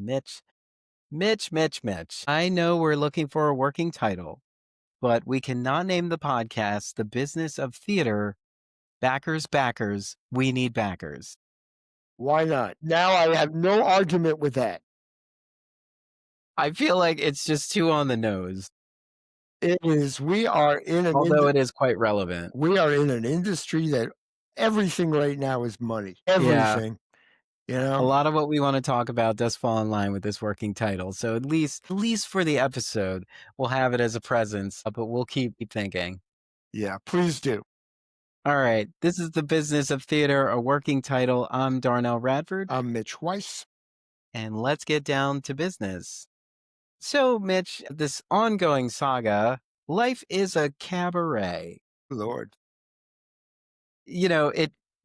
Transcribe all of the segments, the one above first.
Mitch, Mitch. I know we're looking for a working title, but we cannot name the podcast The Business of Theater. Backers, we need backers. Why not? Now I have no argument with that. I feel like it's just too on the nose, It is. although it is quite relevant. We are in an industry that everything right now is money. Yeah. Everything. You A know? lot of what we want to talk about does fall in line with this working title. So at least for the episode, we'll have it as a presence, but we'll keep thinking. Yeah, please do. All right. This is The Business of Theater, a working title. I'm Darnelle Radford, I'm Mitch Weiss. and let's get down to business. So, Mitch, this ongoing saga, life is a cabaret. Lord. You know,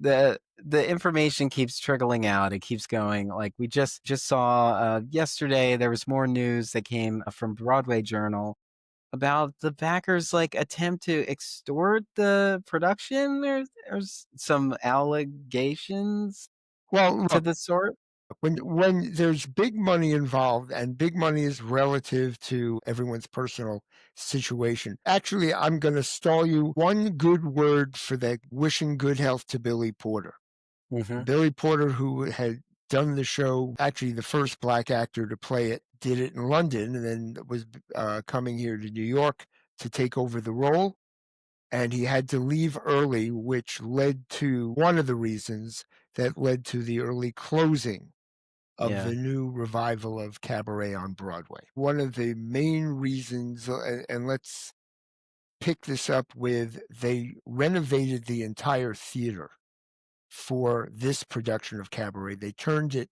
the information keeps trickling out. It keeps going. Like we just saw yesterday, there was more news that came from Broadway Journal about the backers like attempt to extort the production. There's some allegations Well, to look, the sort. when there's big money involved, and big money is relative to everyone's personal situation. Actually, I'm going to stall you. One good word for that, wishing good health to Billy Porter. Mm-hmm. Billy Porter, who had done the show, actually the first black actor to play it, did it in London and then was coming here to New York to take over the role. And he had to leave early, which led to one of the reasons that led to the early closing of Yeah. the new revival of cabaret on Broadway. One of the main reasons, and let's pick this up with, they renovated the entire theater for this production of cabaret. They turned it,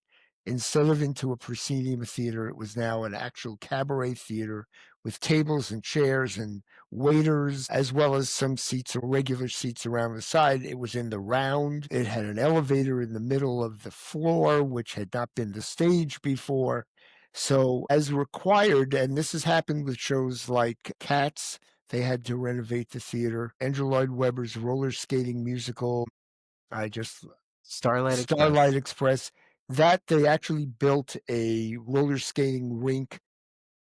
instead of into a proscenium theater, it was now an actual cabaret theater with tables and chairs and waiters, as well as some seats, regular seats around the side. It was in the round. It had an elevator in the middle of the floor, which had not been the stage before. So, as required, and this has happened with shows like Cats, they had to renovate the theater. Andrew Lloyd Webber's roller skating musical, I just Starlight Starlight Express. Express, that they actually built a roller skating rink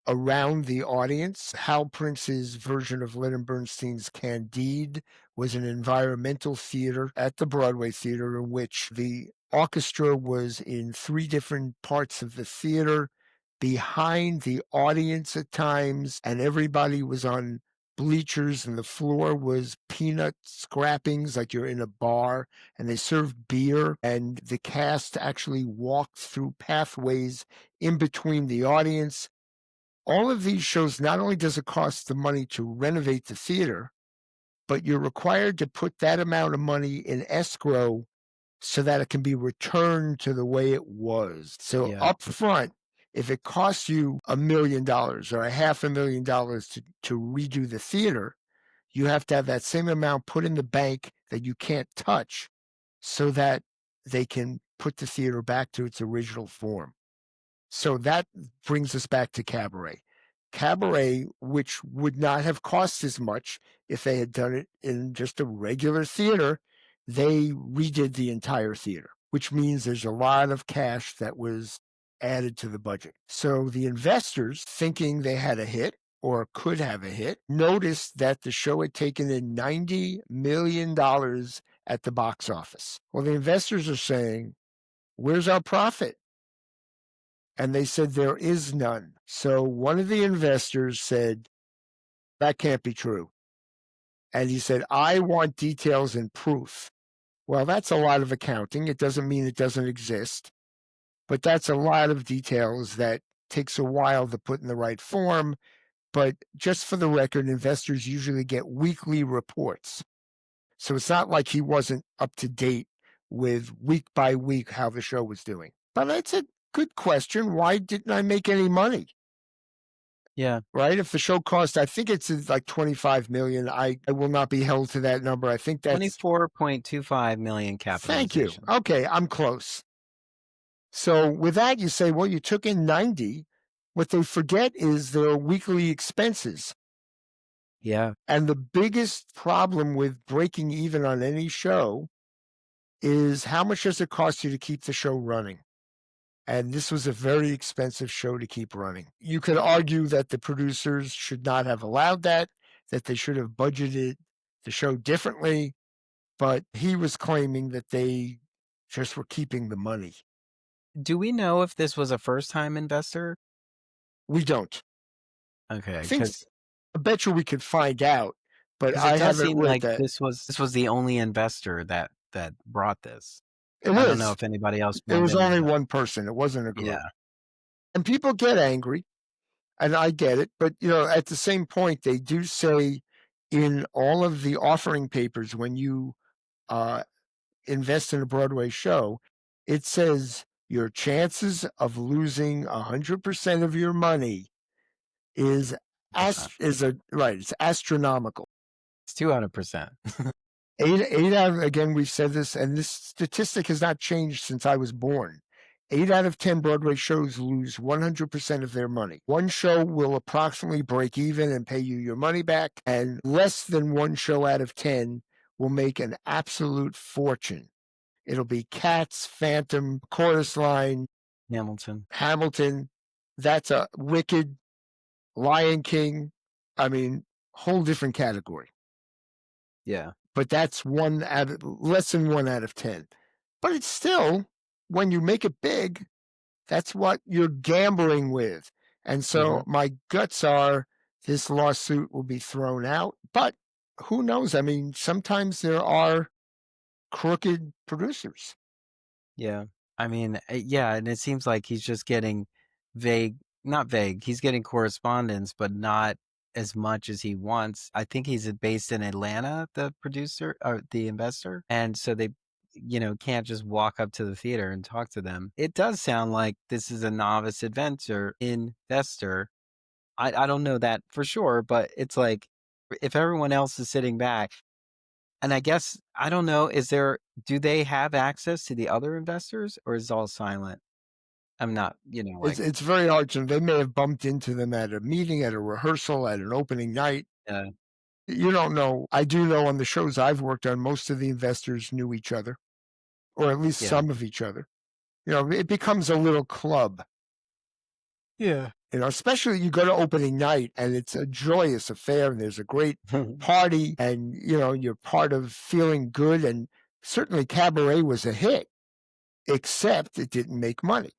around the audience. Hal Prince's version of Leonard Bernstein's Candide was an environmental theater at the Broadway Theater in which the orchestra was in three different parts of the theater behind the audience at times, and everybody was on bleachers, and the floor was peanut scrappings like you're in a bar, and they served beer, and the cast actually walked through pathways in between the audience. All of these shows, not only does it cost the money to renovate the theater, but you're required to put that amount of money in escrow so that it can be returned to the way it was. So Yeah. up front, if it costs you $1 million or $500,000 to redo the theater, you have to have that same amount put in the bank that you can't touch so that they can put the theater back to its original form. So that brings us back to cabaret. Cabaret, which would not have cost as much if they had done it in just a regular theater, they redid the entire theater, which means there's a lot of cash that was added to the budget. So the investors, thinking they had a hit or could have a hit, noticed that the show had taken in $90 million at the box office. Well, the investors are saying, where's our profit? And they said, there is none. So one of the investors said, that can't be true. And he said, I want details and proof. Well, that's a lot of accounting. It doesn't mean it doesn't exist, but that's a lot of details that takes a while to put in the right form. But just for the record, investors usually get weekly reports. So it's not like he wasn't up to date with week by week how the show was doing. But it's a good question. Why didn't I make any money? Yeah. Right? If the show cost, I think it's like 25 million. I will not be held to that number. I think that's 24.25 million Thank you. capitalization. Okay, I'm close. So with that, you say, well, you took in 90. What they forget is there are weekly expenses. Yeah. And the biggest problem with breaking even on any show is how much does it cost you to keep the show running? And this was a very expensive show to keep running. You could argue that the producers should not have allowed that, that they should have budgeted the show differently, but he was claiming that they just were keeping the money. Do we know if this was a first-time investor? We don't. I Okay, think I bet you we could find out, but because it I does haven't seem read like that. this was the only investor that brought this. It I don't know was. if anybody else It plugged was into only that. one person. It wasn't a group. Yeah. And people get angry, and I get it. But, at the same point, they do say in all of the offering papers when you uh, invest in a Broadway show, it says your chances of losing 100% of your money is Percent. it's astronomical. It's 200%. Eight out of, again, we've said this, and this statistic has not changed since I was born. 8 out of 10 Broadway shows lose 100% of their money. One show will approximately break even and pay you your money back, and less than one show out of 10 will make an absolute fortune. It'll be Cats, Phantom, Chorus Line, Hamilton. Hamilton. That's a Wicked, Lion King. I mean, whole different category. Yeah. But that's less than 1 out of 10. But it's still, when you make it big, that's what you're gambling with. And so Mhm. my guts are this lawsuit will be thrown out. But who knows? I mean, sometimes there are crooked producers. Yeah. I mean, yeah, and it seems like he's just getting vague, not vague. He's getting correspondence, but not as much as he wants. I think he's based in Atlanta, the producer or the investor. And so they, can't just walk up to the theater and talk to them. It does sound like this is a novice investor. I don't know that for sure, but it's like if everyone else is sitting back, and I guess I don't know, do they have access to the other investors or is it all silent? I'm not, It's like, it's very hard to. They may have bumped into them at a meeting, at a rehearsal, at an opening night. uh, You don't know. I do know on the shows I've worked on, most of the investors knew each other, or at least yeah. some of each other. It becomes a little club. Yeah. Especially you go to opening night and it's a joyous affair and there's a great party and you're part of feeling good. And certainly Cabaret was a hit, except it didn't make money.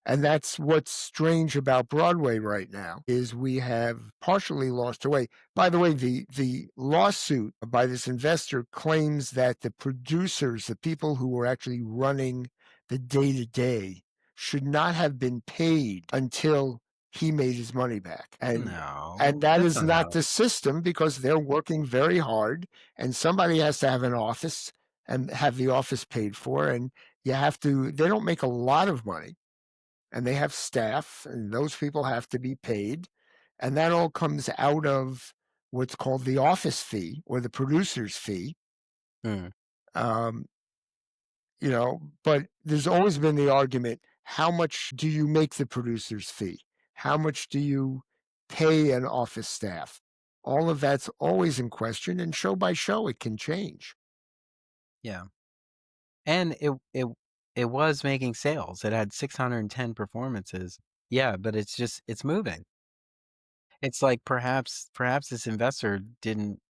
And that's what's strange about Broadway right now is we have partially lost our way. By the way, the lawsuit by this investor claims that the producers, the people who were actually running the day to day, should not have been paid until he made his money back. And No, that that's is not not how. the system because they're working very hard and somebody has to have an office and have the office paid for. And they don't make a lot of money and they have staff, and those people have to be paid. And that all comes out of what's called the office fee or the producer's fee. Hmm. Um, but there's always been the argument how much do you make the producer's fee? How much do you pay an office staff? All of that's always in question, and show by show, it can change. Yeah. And it was making sales. It had 610 performances. Yeah, but it's moving. It's like perhaps this investor didn't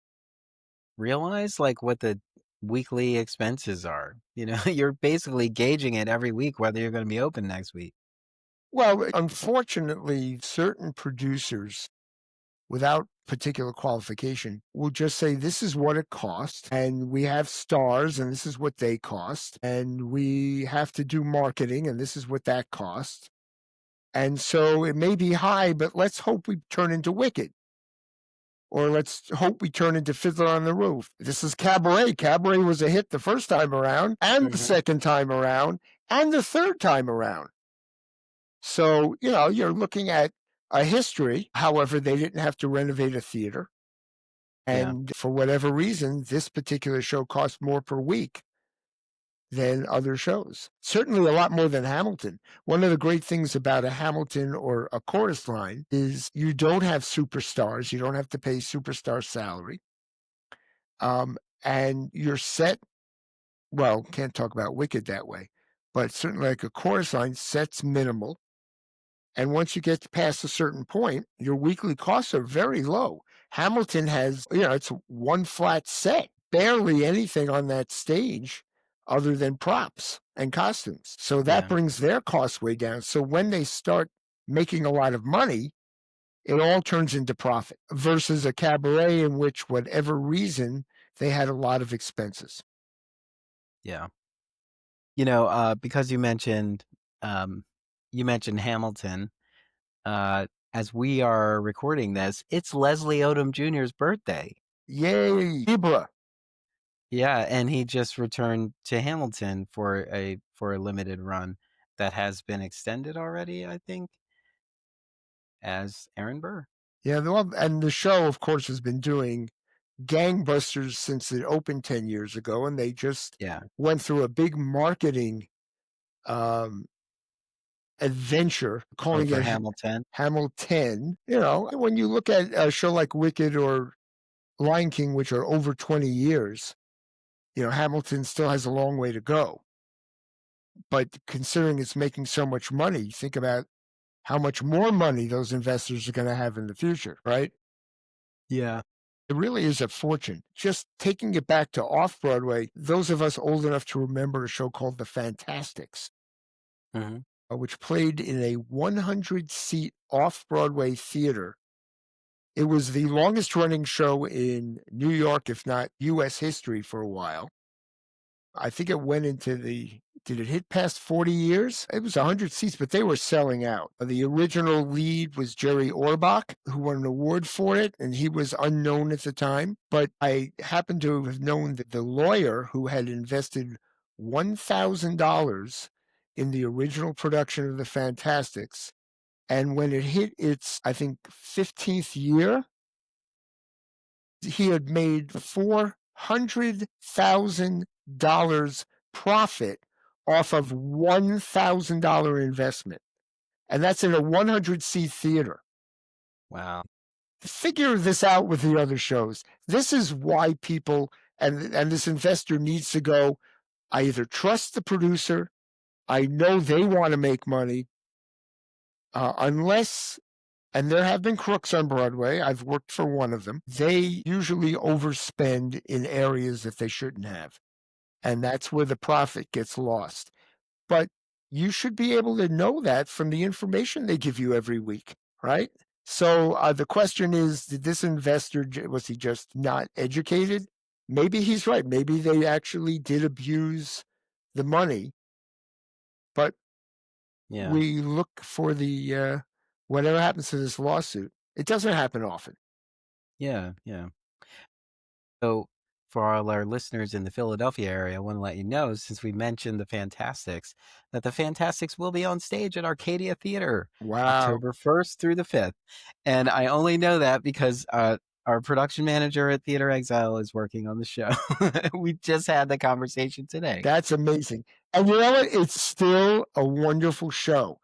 realize like what the weekly expenses are. You're basically gauging it every week whether you're going to be open next week. Well, unfortunately, certain producers without particular qualification will just say this is what it costs and we have stars and this is what they cost and we have to do marketing and this is what that costs. And so it may be high, but let's hope we turn into Wicked or let's hope we turn into Fiddler on the Roof. This is Cabaret. Cabaret was a hit the first time around and the Mhm. second time around and the third time around. So, you're looking at a history. However, they didn't have to renovate a theater. Yeah. And for whatever reason, this particular show costs more per week than other shows. Certainly a lot more than Hamilton. One of the great things about a Hamilton or a Chorus Line is you don't have superstars. You don't have to pay superstar salary. And you're set. Well, can't talk about Wicked that way. but certainly like a chorus line sets minimal. And once you get past a certain point, your weekly costs are very low. Hamilton has, it's one flat set, barely anything on that stage other than props and costumes. So that Yeah. brings their costs way down. So when they start making a lot of money, it all turns into profit versus a cabaret in which, whatever reason, they had a lot of expenses. Yeah. Because um, you mentioned Hamilton, as we are recording this, it's Leslie Odom Jr.'s birthday. Yay, Ibra. Yeah, and he just returned to Hamilton for a limited run that has been extended already, I think, as Aaron Burr. Yeah, and the show, of course, has been doing gangbusters since it opened 10 years ago, and they just Yeah. went through a big marketing um, adventure, Oh, calling for it Hamilton. Hamilton. When you look at a show like Wicked or Lion King, which are over 20 years, Hamilton still has a long way to go. But considering it's making so much money, think about how much more money those investors are going to have in the future, right? Yeah. It really is a fortune. Just taking it back to off Broadway, those of us old enough to remember a show called The Fantasticks, Mhm. which played in a 100-seat off Broadway theater. It was the longest running show in New York, if not US history, for a while. I think it went into did it hit past 40 years? It was 100 seats, but they were selling out. The original lead was Jerry Orbach, who won an award for it, and he was unknown at the time. But I happen to have known that the lawyer who had invested $1,000 in the original production of The Fantastics, and when it hit its, I think, 15th year, he had made $400,000 profit off of $1,000 investment. And that's in a 100-seat theater. Wow. Figure this out with the other shows. This is why people and this investor needs to go, I either trust the producer, I know they want to make money, unless and there have been crooks on Broadway. I've worked for one of them. They usually overspend in areas that they shouldn't have. And that's where the profit gets lost. But you should be able to know that from the information they give you every week, right? So the question is, did this investor, was he just not educated? Maybe he's right. Maybe they actually did abuse the money, but Yeah. we look for the whatever happens to this lawsuit. It doesn't happen often. Yeah, yeah. So, for all our listeners in the Philadelphia area, I want to let you know, since we mentioned the Fantasticks, that the Fantasticks will be on stage at Arcadia Theater Wow. October 1st through the 5th. And I only know that because our production manager at Theater Exile is working on the show. We just had the conversation today. That's amazing. And you know what? It's still a wonderful show.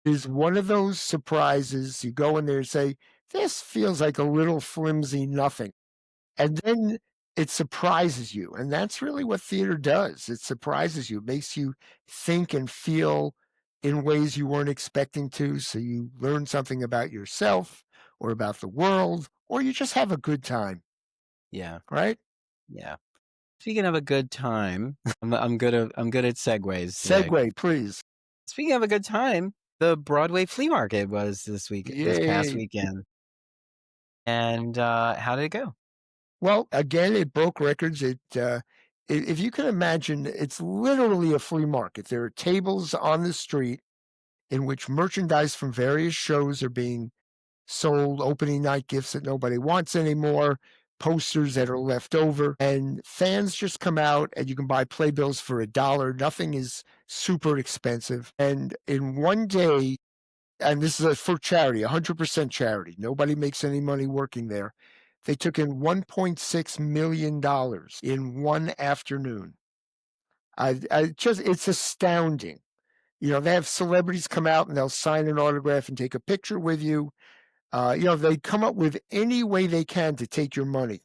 It's one of those surprises. You go in there and say, this feels like a little flimsy nothing. And then it surprises you. And that's really what theater does. It surprises you, it makes you think and feel in ways you weren't expecting to. So you learn something about yourself or about the world, or you just have a good time, Yeah, right? yeah. Speaking of a good time, I'm good at segues today. Segue, please. Speaking of a good time, the Broadway Flea Market was this past Yay. weekend. And, how did it go? Well, again, it broke records. If you can imagine, it's literally a flea market. There are tables on the street in which merchandise from various shows are being sold, opening night gifts that nobody wants anymore, posters that are left over, and fans just come out and you can buy playbills for $1. Nothing is super expensive. And in one day, and this is for charity, 100% charity. Nobody makes any money working there. They took in $1.6 million in one afternoon. It's astounding. They have celebrities come out and they'll sign an autograph and take a picture with you. They come up with any way they can to take your money,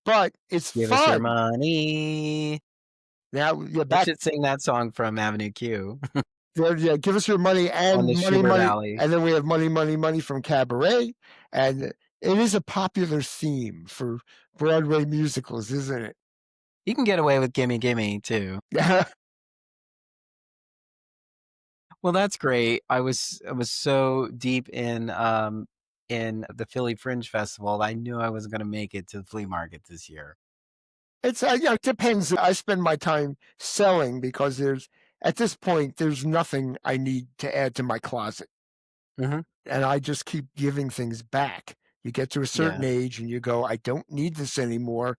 but it's Give us your fun. money. Now you're They back should sing that song from Avenue Q there. Yeah, give us your money on the and money, Schubert money, Alley. and then we have money, money, money from Cabaret, and it is a popular theme for Broadway musicals, isn't it? You can get away with Gimme Gimme too. Well, that's great. I was so deep in the Philly Fringe Festival, I knew I wasn't gonna make it to the flea market this year. It's yeah, it depends. I spend my time selling because there's at this point there's nothing I need to add to my closet, Mhm. and I just keep giving things back. You get to a certain Yeah, age and you go, I don't need this anymore.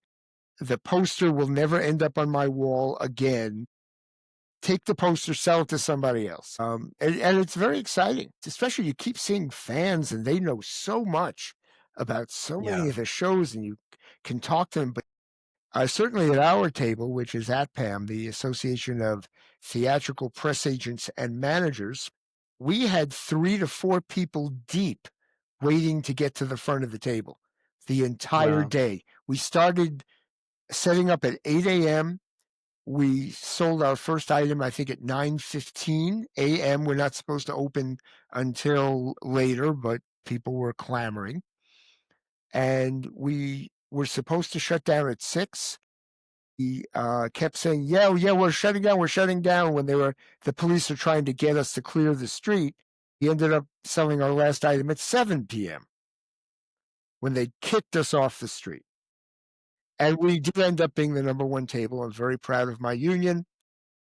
The poster will never end up on my wall again. Take the poster, sell it to somebody else. And it's very exciting, especially you keep seeing fans and they know so much about so many yeah, of the shows, and you can talk to them. But certainly at our table, which is ATPAM, the Association of Theatrical Press Agents and Managers, we had 3 to 4 people deep waiting to get to the front of the table the entire wow. day. We started setting up at 8 a.m. We sold our first item, I think, at 9:15 a.m. We're not supposed to open until later, but people were clamoring. And we were supposed to shut down at 6. He kept saying, "Yeah, yeah, we're shutting down. We're shutting down." When the police are trying to get us to clear the street, he ended up selling our last item at 7 p.m. when they kicked us off the street. And we did end up being the number one table. I'm very proud of my union.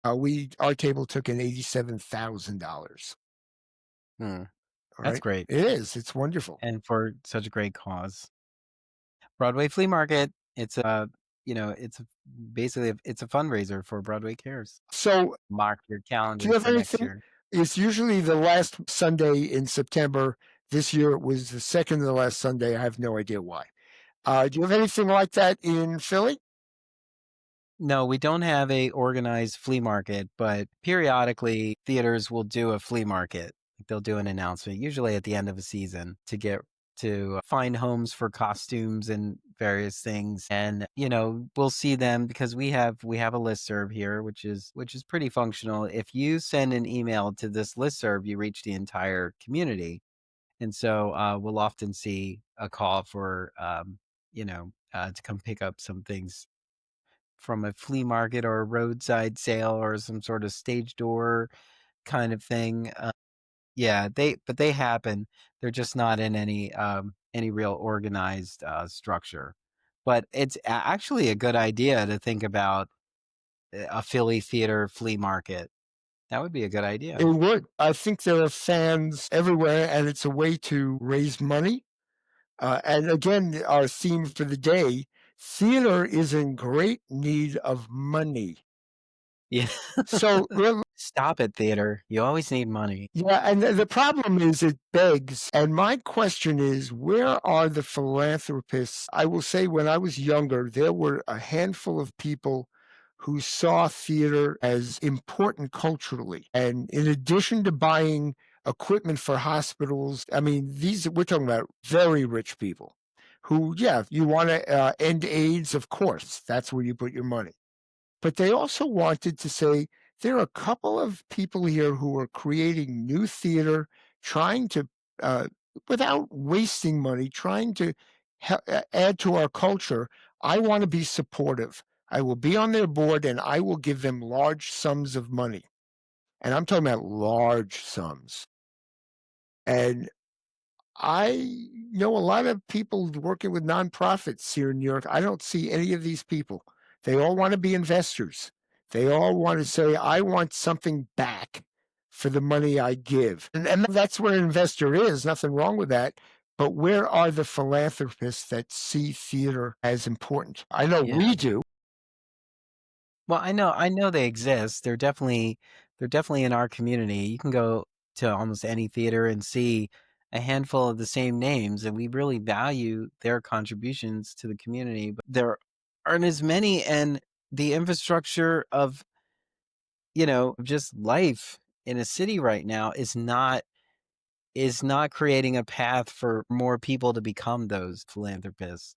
Our table took in $87,000. Hmm, All that's right, great, it is. It's wonderful. and for such a great cause. Broadway Flea Market, it's a it's basically it's a fundraiser for Broadway Cares. So, Mark your do you calendars have for next anything? year. It's usually the last Sunday in September. This year it was the second to the last Sunday. I have no idea why. Do you have anything like that in Philly? No, we don't have a organized flea market, but periodically theaters will do a flea market. They'll do an announcement, usually at the end of a season, to find homes for costumes and various things. And we'll see them because we have a listserv here, which is pretty functional. If you send an email to this listserv, you reach the entire community. And so we'll often see a call for to come pick up some things from a flea market or a roadside sale or some sort of stage door kind of thing. Yeah, they happen. They're just not in any real organized structure. But it's actually a good idea to think about a Philly theater flea market. That would be a good It idea. would. I think there are fans everywhere, and it's a way to raise money. And again, our theme for the day, theater is in great need of money. Yeah. So, Stop it, theater. You always need money. yeah, and the problem is it begs, and my question is, where are the philanthropists? I will say when I was younger, there were a handful of people who saw theater as important culturally. And in addition to buying equipment for hospitals, I mean, we're talking about very rich people who, yeah, you want to end AIDS, of course, that's where you put your money. But they also wanted to say, there are a couple of people here who are creating new theater, trying to, uh, without wasting money, trying to add to our culture. I want to be supportive. I will be on their board and I will give them large sums of money. And I'm talking about large sums. And I know a lot of people working with nonprofits here in New York. I don't see any of these people. They all want to be investors. They all want to say, I want something back for the money I give. And that's where an investor is. Nothing wrong with that. But where are the philanthropists that see theater as important? I know we Yeah. do. Well, I know they exist. They're definitely in our community. You can go to almost any theater and see a handful of the same names, and we really value their contributions to the community. But there aren't as many, and the infrastructure of just life in a city right now is not creating a path for more people to become those philanthropists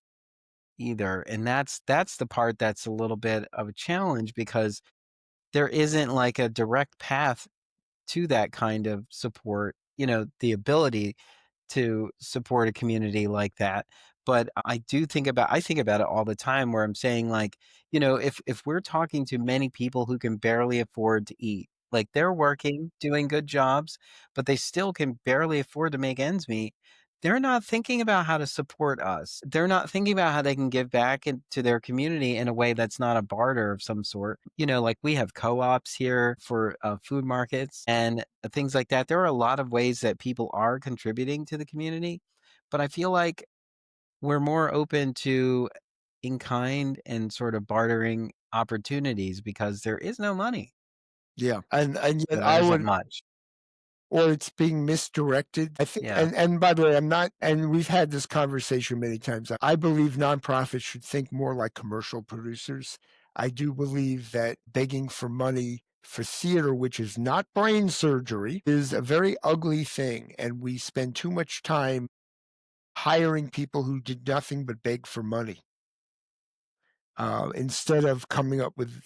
either. And that's the part that's a little bit of a challenge because there isn't like a direct path to that kind of support, the ability to support a community like that. But I think about it all the time where I'm saying like, if we're talking to many people who can barely afford to eat, like they're working, doing good jobs, but they still can barely afford to make ends meet. They're not thinking about how to support us. They're not thinking about how they can give back to their community in a way that's not a barter of some sort. Like we have co-ops here for food markets and things like that. There are a lot of ways that people are contributing to the community, but I feel like we're more open to in kind and sort of bartering opportunities because there is no money. Yeah, and yet There I isn't would, much. or it's being misdirected. I think, Yeah. and by the way, I'm not, and we've had this conversation many times. I believe nonprofits should think more like commercial producers. I do believe that begging for money for theater, which is not brain surgery, is a very ugly thing, and we spend too much time hiring people who did nothing but beg for money, instead of coming up with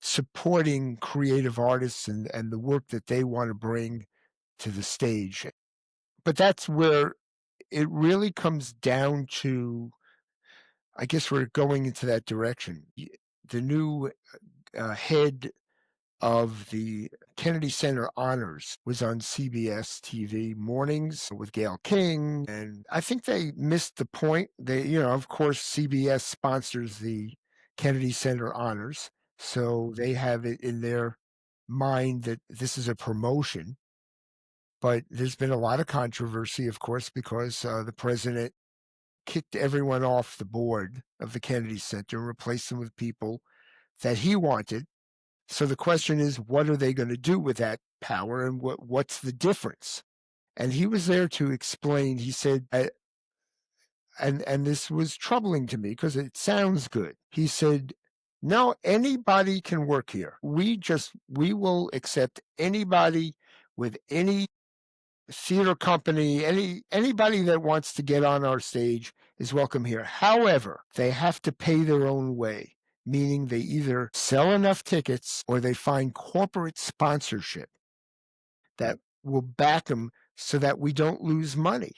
supporting creative artists and the work that they want to bring to the stage. But that's where it really comes down to, I guess we're going into that direction. The new head of the Kennedy Center Honors was on CBS TV mornings with Gayle King. And I think they missed the point. Of course, CBS sponsors the Kennedy Center Honors. So they have it in their mind that this is a promotion. But there's been a lot of controversy, of course, because the president kicked everyone off the board of the Kennedy Center, replaced them with people that he wanted. So the question is, what are they going to do with that power, and what's the difference? And he was there to explain. He said, and this was troubling to me because it sounds good. He said, "No, anybody can work here. We will accept anybody with any theater company, anybody that wants to get on our stage is welcome here. However, they have to pay their own way, meaning they either sell enough tickets or they find corporate sponsorship that will back them so that we don't lose money,"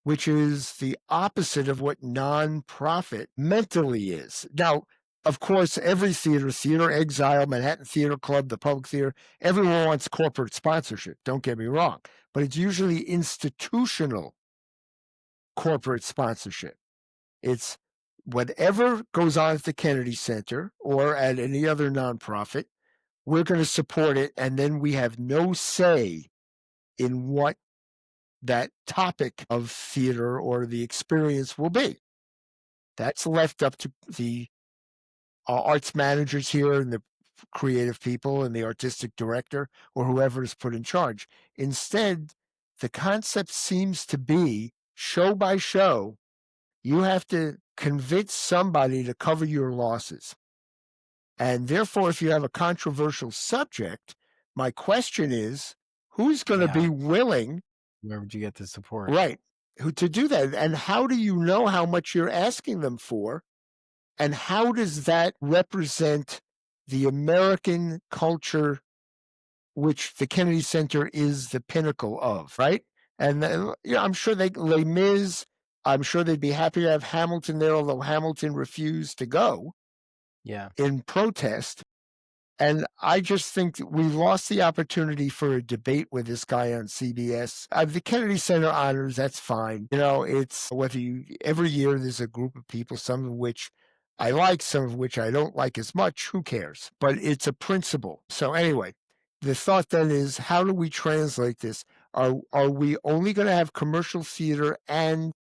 which is the opposite of what nonprofit mentally is. Now, of course, every Theater Exile, Manhattan Theater Club, the Public Theater, everyone wants corporate sponsorship. Don't get me wrong, but it's usually institutional corporate sponsorship. It's whatever goes on at the Kennedy Center or at any other nonprofit, we're going to support it, and then we have no say in what that topic of theater or the experience will be. That's left up to the arts managers here and the creative people and the artistic director or whoever is put in charge. Instead, the concept seems to be show by show, you have to convince somebody to cover your losses. And therefore, if you have a controversial subject, my question is, who's going to Yeah. be willing, Where would you get the support? right, who to do that? And how do you know how much you're asking them for? And how does that represent the American culture, which the Kennedy Center is the pinnacle of, right? And I'm sure Les Mis, I'm sure they'd be happy to have Hamilton there, although Hamilton refused to go Yeah. in protest. And I just think that we lost the opportunity for a debate with this guy on CBS. The Kennedy Center Honors, that's fine. It's whether every year there's a group of people, some of which I like, some of which I don't like as much. Who cares? But it's a principle. So anyway, the thought then is, how do we translate this? Are we only going to have commercial theater and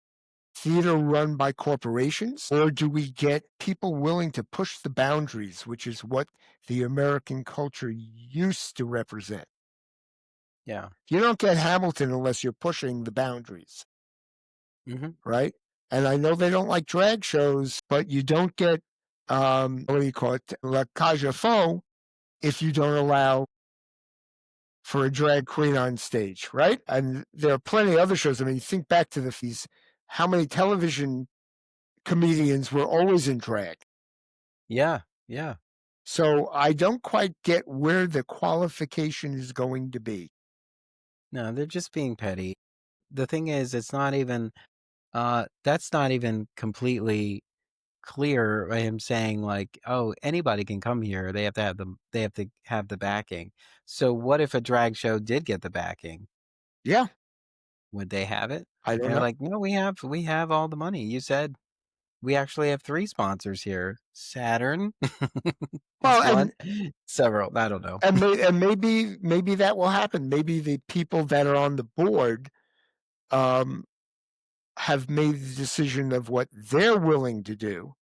theater run by corporations, or do we get people willing to push the boundaries, which is what the American culture used to represent? Yeah. You don't get Hamilton unless you're pushing the boundaries, Hmm. right? And I know they don't like drag shows, but you don't get, what do you call it, La Cage aux Folles, if you don't allow for a drag queen on stage, right? And there are plenty of other shows. I mean, think back to the fees. How many television comedians were always in drag? Yeah. Yeah. So I don't quite get where the qualification is going to be. No, they're just being petty. The thing is, it's not even, that's not even completely clear by him saying like, "Oh, anybody can come here. They have to have the backing." So what if a drag show did get the backing? Yeah, Would they have it? I don't They're know. like, "No, we have all the money. You said we actually have 3 sponsors here. Saturn, Well, just one, several, I don't know." and maybe that will happen. Maybe the people that are on the board um, have made the decision of what they're willing to do,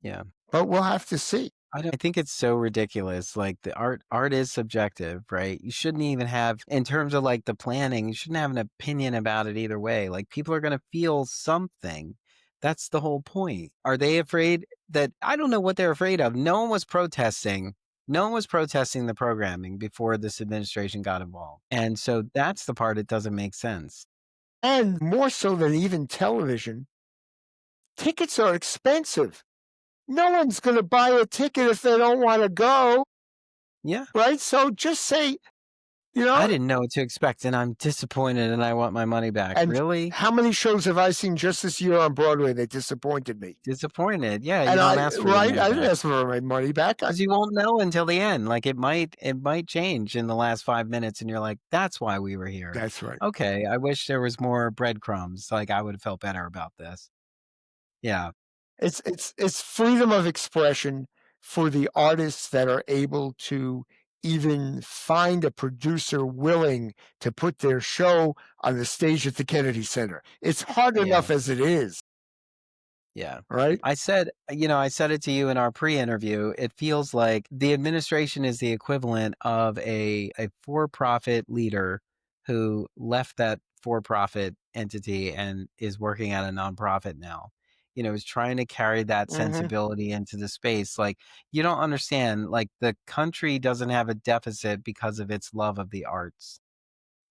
Yeah. but we'll have to see. I think it's so ridiculous. Like the art is subjective, right? You shouldn't even have in terms of like the planning, you shouldn't have an opinion about it either way. Like people are gonna feel something. That's the whole point. Are they afraid that I don't know what they're afraid of. No one was protesting. No one was protesting the programming before this administration got involved. And so that's the part it doesn't make sense. And more so than even television, tickets are expensive. No one's going to buy a ticket if they don't want to go, Yeah. right? So just say, you I know, didn't know what to expect and I'm disappointed and I want my money back. and Really? how many shows have I seen just this year on Broadway that disappointed me? Disappointed. Yeah, you And don't ask for your right, money I didn't back ask for my money back. 'cause you won't know until the end. Like, it might change in the last 5 minutes, and you're like, "That's why we were here. That's right. Okay, I wish there was more breadcrumbs, like, I would've felt better about this." Yeah, It's freedom of expression for the artists that are able to even find a producer willing to put their show on the stage at the Kennedy Center. It's hard yeah. enough as it is, Yeah. right? I said it to you in our pre-interview. It feels like the administration is the equivalent of a for-profit leader who left that for-profit entity and is working at a nonprofit now. Is trying to carry that Mhm. sensibility into the space. Like, you don't understand, like the country doesn't have a deficit because of its love of the arts.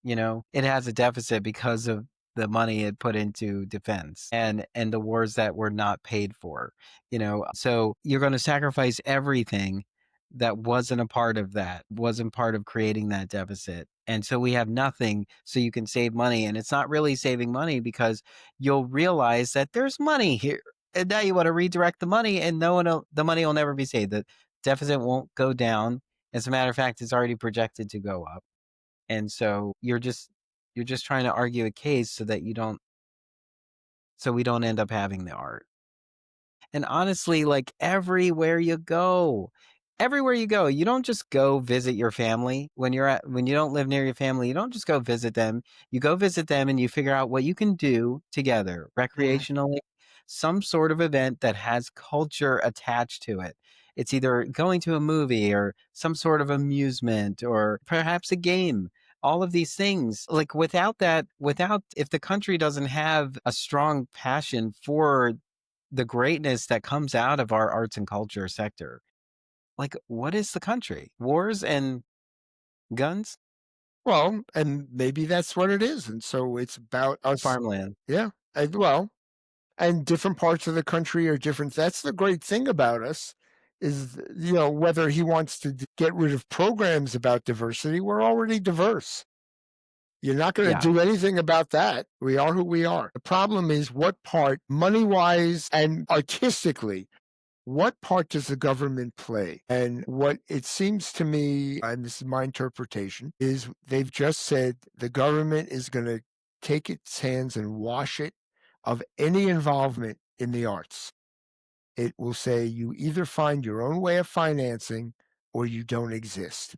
It has a deficit because of the money it put into defense and the wars that were not paid for. So you're going to sacrifice everything that wasn't a part of that, wasn't part of creating that deficit. And so we have nothing so you can save money, and it's not really saving money because you'll realize that there's money here. And now you want to redirect the money and the money will never be saved. The deficit won't go down. As a matter of fact, it's already projected to go up. And so you're just trying to argue a case so that you don't so we don't end up having the art. And honestly, like everywhere you go, you don't just go visit your family when you don't live near your family, you don't just go visit them. You go visit them and you figure out what you can do together Mhm. recreationally, some sort of event that has culture attached to it. It's either going to a movie or some sort of amusement or perhaps a game. All of these things, like without if the country doesn't have a strong passion for the greatness that comes out of our arts and culture sector. Like, what is the country? Wars and guns? Well, and maybe that's what it is, and so it's about us. Farmland. Yeah, and different parts of the country are different. That's the great thing about us is, whether he wants to get rid of programs about diversity, we're already diverse. You're not going to Yeah, do anything about that. We are who we are. The problem is what part, money wise and artistically, what part does the government play? And what it seems to me, and this is my interpretation, is they've just said the government is going to take its hands and wash it of any involvement in the arts. It will say you either find your own way of financing or you don't exist.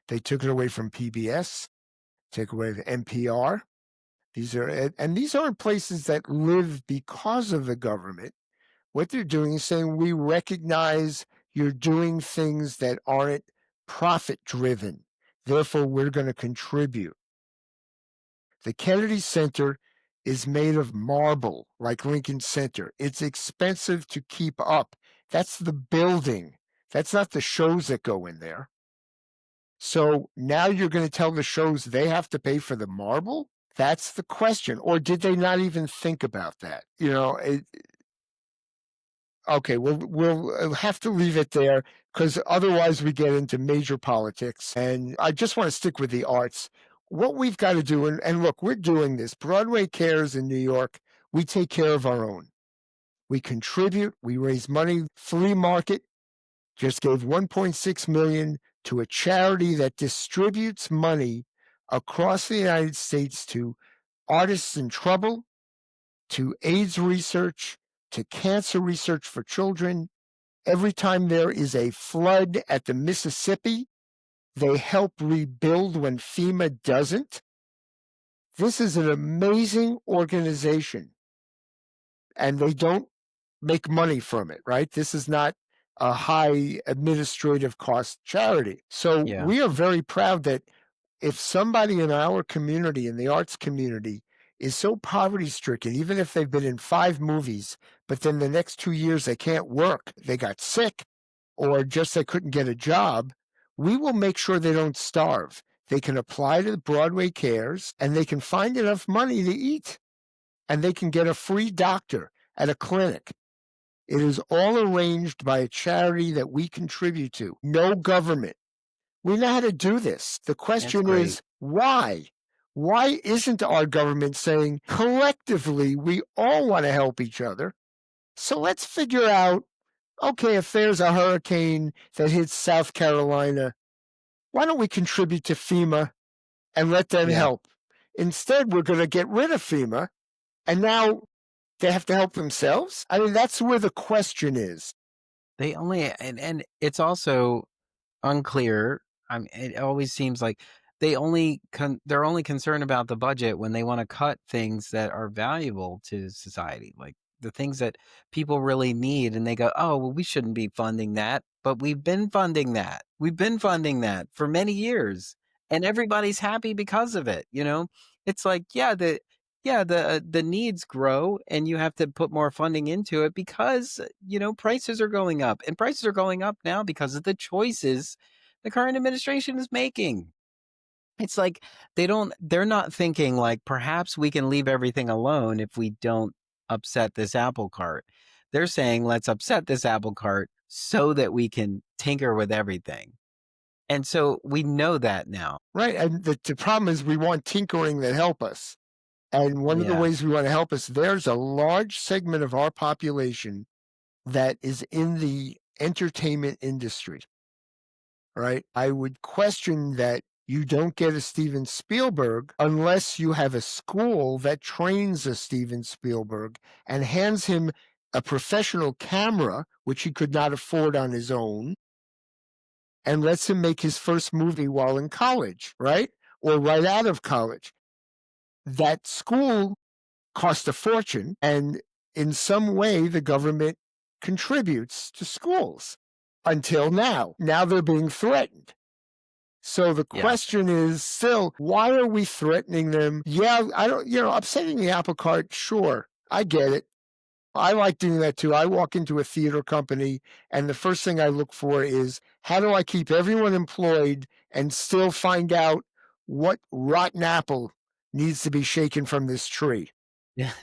They took it away from PBS, take away from NPR. And these aren't places that live because of the government. What they're doing is saying, we recognize you're doing things that aren't profit driven. Therefore, we're going to contribute. The Kennedy Center is made of marble, like Lincoln Center. It's expensive to keep up. That's the building. That's not the shows that go in there. So now you're going to tell the shows they have to pay for the marble? That's the question. Or did they not even think about that? Okay, we'll have to leave it there. because otherwise we get into major politics. And I just want to stick with the arts. What we've got to do, and look, we're doing this. Broadway Cares in New York, we take care of our own. We contribute, we raise money. Flea Market just gave 1.6 million to a charity that distributes money across the United States to artists in trouble, to AIDS research, to cancer research for children. Every time there is a flood at the Mississippi, they help rebuild when FEMA doesn't. This is an amazing organization, and they don't make money from it, right? This is not a high administrative cost charity. So Yeah. we are very proud that if somebody in our community, in the arts community, is so poverty stricken, even if they've been in 5 movies, but then the next 2 years they can't work, they got sick, or just they couldn't get a job, we will make sure they don't starve. They can apply to the Broadway Cares and they can find enough money to eat, and they can get a free doctor at a clinic. It is all arranged by a charity that we contribute to. No government. We know how to do this. The That's question great. is, why? Why isn't our government saying collectively we all want to help each other? So let's figure out, okay, if there's a hurricane that hits South Carolina, why don't we contribute to FEMA and let them Yeah. help? Instead, we're going to get rid of FEMA, and now they have to help themselves. I mean, that's where the question is. They only and it's also unclear. It always seems like they're only concerned about the budget when they want to cut things that are valuable to society, like the things that people really need, and they go, "Oh, well, we shouldn't be funding that," but we've been funding that. We've been funding that for many years, and everybody's happy because of it. It's like, the needs grow, and you have to put more funding into it because prices are going up, and prices are going up now because of the choices the current administration is making. It's like they're not thinking like perhaps we can leave everything alone if we don't upset this apple cart. They're saying let's upset this apple cart so that we can tinker with everything. And so we know that now. Right. And the problem is we want tinkering that help us. And one of the Yeah. ways we want to help us, there's a large segment of our population that is in the entertainment industry, right? I would question that you don't get a Steven Spielberg unless you have a school that trains a Steven Spielberg and hands him a professional camera, which he could not afford on his own, and lets him make his first movie while in college, right? Or right out of college. That school cost a fortune, and in some way the government contributes to schools until now. Now they're being threatened. So the Yeah. question is still, why are we threatening them? Yeah, I don't, upsetting the apple cart, sure, I get it. I like doing that too. I walk into a theater company, and the first thing I look for is how do I keep everyone employed and still find out what rotten apple needs to be shaken from this tree? Yeah.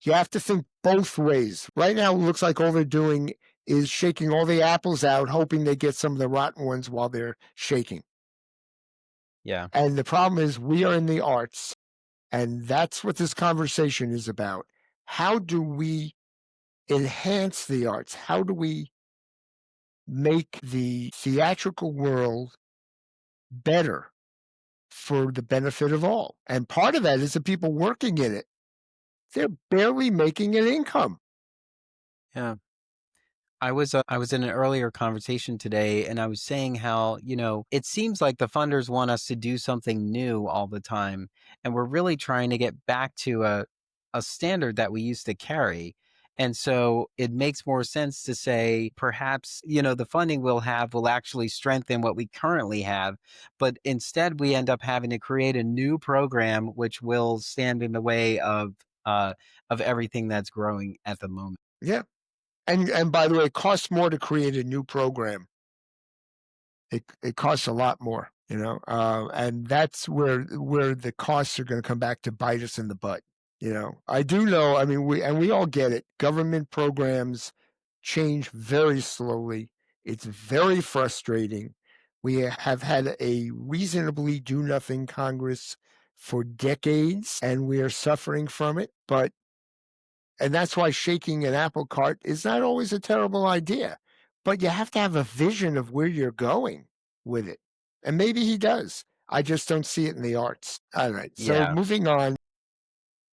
You have to think both ways. Right now, it looks like all they're doing is shaking all the apples out, hoping they get some of the rotten ones while they're shaking. Yeah. And the problem is, we are in the arts, and that's what this conversation is about. How do we enhance the arts? How do we make the theatrical world better for the benefit of all? And part of that is the people working in it. They're barely making an income. Yeah. I was in an earlier conversation today, and I was saying how, it seems like the funders want us to do something new all the time, and we're really trying to get back to a standard that we used to carry. And so it makes more sense to say perhaps, the funding we'll have will actually strengthen what we currently have, but instead we end up having to create a new program which will stand in the way of everything that's growing at the moment. Yeah. And by the way, it costs more to create a new program. It costs a lot more, and that's where the costs are going to come back to bite us in the butt. I do know. I mean, we all get it. Government programs change very slowly. It's very frustrating. We have had a reasonably do nothing Congress for decades, and we are suffering from it. And that's why shaking an apple cart is not always a terrible idea. But you have to have a vision of where you're going with it. And maybe he does. I just don't see it in the arts. All right. So Yeah. moving on.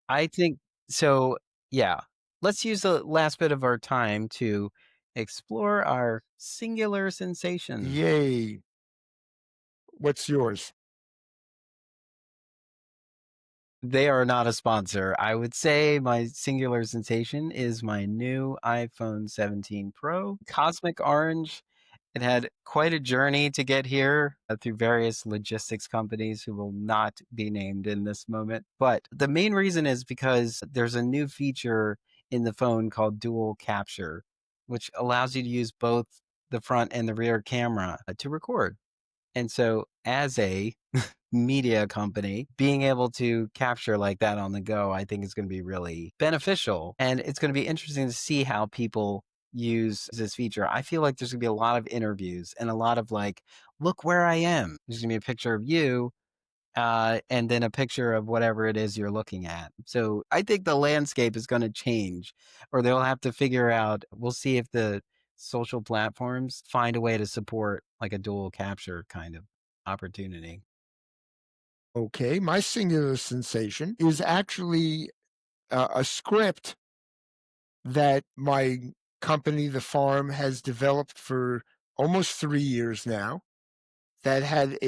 I think so. Yeah. Let's use the last bit of our time to explore our singular sensation. Yay. What's yours? They are not a sponsor. I would say my singular sensation is my new iPhone 17 Pro, Cosmic Orange. It had quite a journey to get here through various logistics companies who will not be named in this moment. But the main reason is because there's a new feature in the phone called dual capture, which allows you to use both the front and the rear camera to record. And so, as a media company, being able to capture like that on the go, I think is going to be really beneficial. And it's going to be interesting to see how people use this feature. I feel like there's going to be a lot of interviews and a lot of like, look where I am. There's going to be a picture of you and then a picture of whatever it is you're looking at. So I think the landscape is going to change, or they'll have to figure out. We'll see if the social platforms find a way to support like a dual capture kind of opportunity. Okay. My singular sensation is actually a script that my company, The Farm, has developed for almost 3 years now that had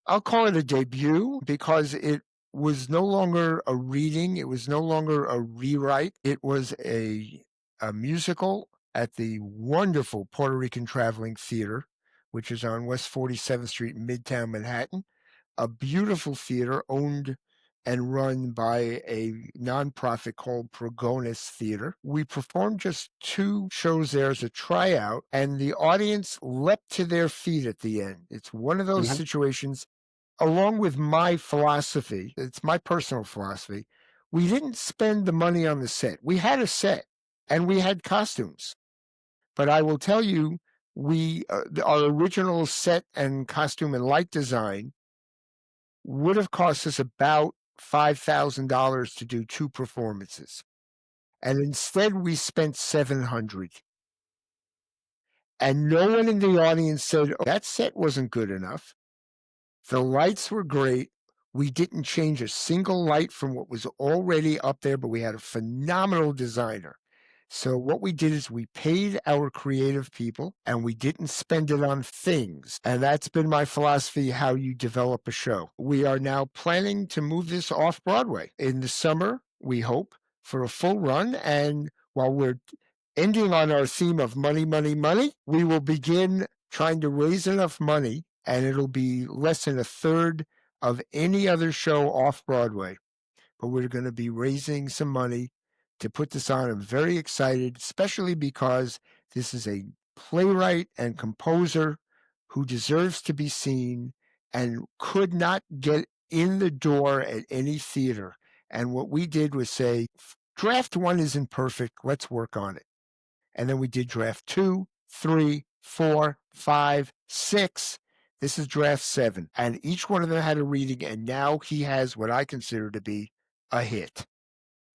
I'll call it a debut because it was no longer a reading. It was no longer a rewrite. It was a musical at the wonderful Puerto Rican Traveling Theater, which is on West 47th Street in Midtown Manhattan, a beautiful theater owned and run by a nonprofit called Progonus Theater. We performed just 2 shows there as a tryout, and the audience leapt to their feet at the end. It's one of those Mhm. situations, along with my philosophy, it's my personal philosophy. We didn't spend the money on the set. We had a set and we had costumes, but I will tell you, our original set and costume and light design would have cost us about $5,000 to do 2 performances. And instead we spent 700. And no one in the audience said, "Oh, that set wasn't good enough." The lights were great. We didn't change a single light from what was already up there, but we had a phenomenal designer. So what we did is we paid our creative people and we didn't spend it on things. And that's been my philosophy, how you develop a show. We are now planning to move this off Broadway in the summer, we hope, for a full run. And while we're ending on our theme of money, money, money, we will begin trying to raise enough money, and it'll be less than a third of any other show off Broadway. But we're going to be raising some money to put this on. I'm very excited, especially because this is a playwright and composer who deserves to be seen and could not get in the door at any theater. And what we did was say, draft one isn't perfect. Let's work on it. And then we did draft 2, 3, 4, 5, 6. This is draft 7. And each one of them had a reading, and now he has what I consider to be a hit.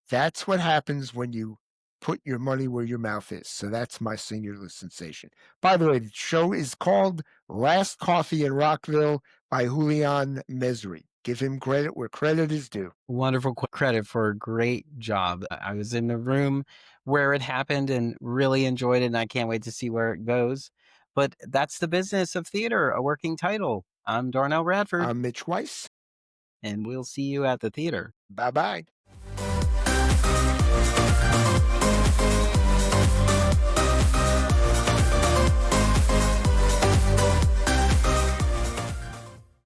That's what happens when you put your money where your mouth is. So that's my singular sensation. By the way, the show is called Last Coffee in Rockville by Julian Mesri. Give him credit where credit is due. Wonderful credit for a great job. I was in the room where it happened and really enjoyed it, and I can't wait to see where it goes. But that's the business of theater, a working title. I'm Darnell Radford, I'm Mitch Weiss. and we'll see you at the theater. Bye bye.